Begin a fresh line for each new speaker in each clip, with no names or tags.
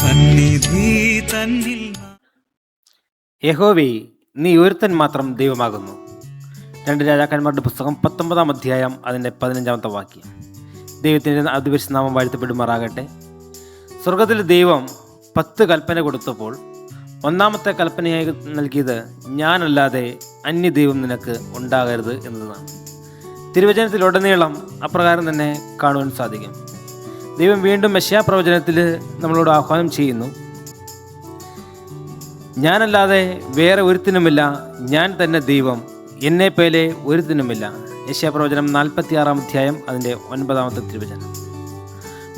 സന്നിധി തന്നിൽ.
യഹോവേ, നീ ഒരുത്തൻ മാത്രം ദൈവമാകുന്നു. 2 രാജാക്കന്മാരുടെ പുസ്തകം 19-ാം അധ്യായം അതിൻ്റെ 15-ാമത്തെ വാക്യം. ദൈവത്തിൻ്റെ അതിപരിശുദ്ധ നാമം വാഴ്ത്തപ്പെടുമാറാകട്ടെ. സ്വർഗത്തിൽ ദൈവം 10 കൽപ്പന കൊടുത്തപ്പോൾ 1-ാമത്തെ കൽപ്പനയായി നൽകിയത് ഞാനല്ലാതെ അന്യദൈവം നിനക്ക് ഉണ്ടാകരുത് എന്നതാണ്. തിരുവചനത്തിലുടനീളം അപ്രകാരം തന്നെ കാണുവാൻ സാധിക്കും. ദൈവം വീണ്ടും മെശിഹാ പ്രവചനത്തിൽ നമ്മളോട് ആഹ്വാനം ചെയ്യുന്നു. ഞാനല്ലാതെ വേറെ ഒരുത്തിനുമില്ല, ഞാൻ തന്നെ ദൈവം, എന്നെപ്പോലെ ഒരുത്തിനുമില്ല. യെശയ്യാ പ്രവചനം 46-ാം അധ്യായം അതിൻ്റെ 9-ാമത്തെ തിരുവചനം.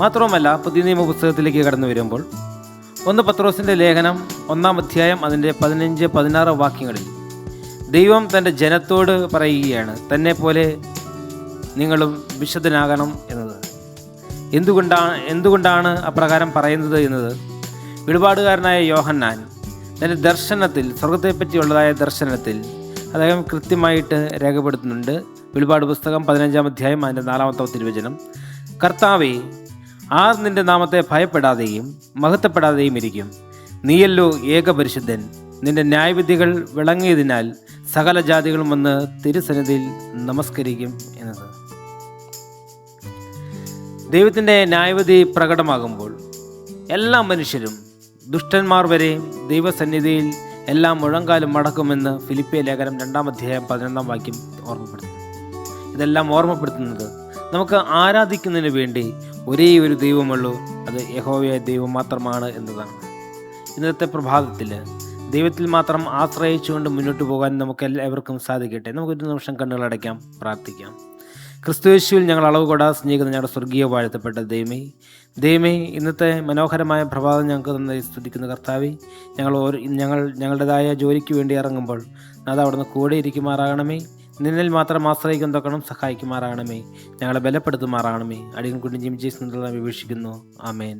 മാത്രവുമല്ല, പുതിയ നിയമ പുസ്തകത്തിലേക്ക് കടന്നു വരുമ്പോൾ 1 പത്രോസിൻ്റെ ലേഖനം 1-ാം അധ്യായം അതിൻ്റെ 15-16 വാക്യങ്ങളിൽ ദൈവം തൻ്റെ ജനത്തോട് പറയുകയാണ്, തന്നെപ്പോലെ നിങ്ങളും വിശുദ്ധനാകണം എന്നത്. എന്തുകൊണ്ടാണ് അപ്രകാരം പറയുന്നത് എന്നത് വെളിപാടുകാരനായ യോഹന്നാൻ തൻ്റെ ദർശനത്തിൽ, സ്വർഗത്തെപ്പറ്റിയുള്ളതായ ദർശനത്തിൽ അദ്ദേഹം കൃത്യമായിട്ട് രേഖപ്പെടുത്തുന്നുണ്ട്. വെളിപാട് പുസ്തകം 15-ാം അധ്യായം അതിൻ്റെ 4-ാമത്തെ തിരുവചനം, കർത്താവേ, ആർ നിന്റെ നാമത്തെ ഭയപ്പെടാതെയും മഹത്വപ്പെടാതെയും ഇരിക്കും? നീയല്ലോ ഏകപരിശുദ്ധൻ, നിന്റെ ന്യായവിധികൾ വിളങ്ങിയതിനാൽ സകല ജാതികളും വന്ന് തിരുസന്നിധിയിൽ നമസ്കരിക്കും എന്നത്. ദൈവത്തിൻ്റെ ന്യായവിധി പ്രകടമാകുമ്പോൾ എല്ലാ മനുഷ്യരും, ദുഷ്ടന്മാർ വരെ ദൈവസന്നിധിയിൽ എല്ലാം മുഴങ്കാലും മടക്കുമെന്ന് ഫിലിപ്പിയ ലേഖനം 2-ാം അധ്യായം 11-ാം വാക്യം ഓർമ്മപ്പെടുത്തുന്നു. ഇതെല്ലാം ഓർമ്മപ്പെടുത്തുന്നത് നമുക്ക് ആരാധിക്കുന്നതിന് വേണ്ടി ഒരേ ഒരു ദൈവമുള്ളൂ, അത് യഹോവയായ ദൈവം മാത്രമാണ് എന്നതാണ്. ഇന്നത്തെ പ്രഭാതത്തിൽ ദൈവത്തിൽ മാത്രം ആശ്രയിച്ചുകൊണ്ട് മുന്നോട്ട് പോകാൻ നമുക്ക് എല്ലാവർക്കും സാധിക്കട്ടെ. നമുക്കൊരു നിമിഷം കണ്ണുകളടയ്ക്കാം, പ്രാർത്ഥിക്കാം. ക്രിസ്തുയേശുവിൽ ഞങ്ങൾ അളവ് കൂടാതെ സ്നേഹിക്കുന്ന ഞങ്ങളുടെ സ്വർഗീയ വാഴ്ത്തപ്പെട്ട ദൈവമേ, ഇന്നത്തെ മനോഹരമായ പ്രഭാതം ഞങ്ങൾക്ക് നന്നായി സ്തുതിക്കുന്ന കർത്താവേ, ഞങ്ങളുടേതായ ജോലിക്ക് വേണ്ടി ഇറങ്ങുമ്പോൾ അത് അവിടുന്ന് കൂടെ ഇരിക്കുമാറാകണമേ. നിന്നിൽ മാത്രം ആശ്രയിക്കാൻ തൊക്കണം, സഹായിക്കുമാറാകണമേ. ഞങ്ങളെ ബലപ്പെടുത്തുമാറാകണമേ. അടിയൻ കുഞ്ഞ് ജിം ജീസ് വീക്ഷിക്കുന്നു. ആമേൻ.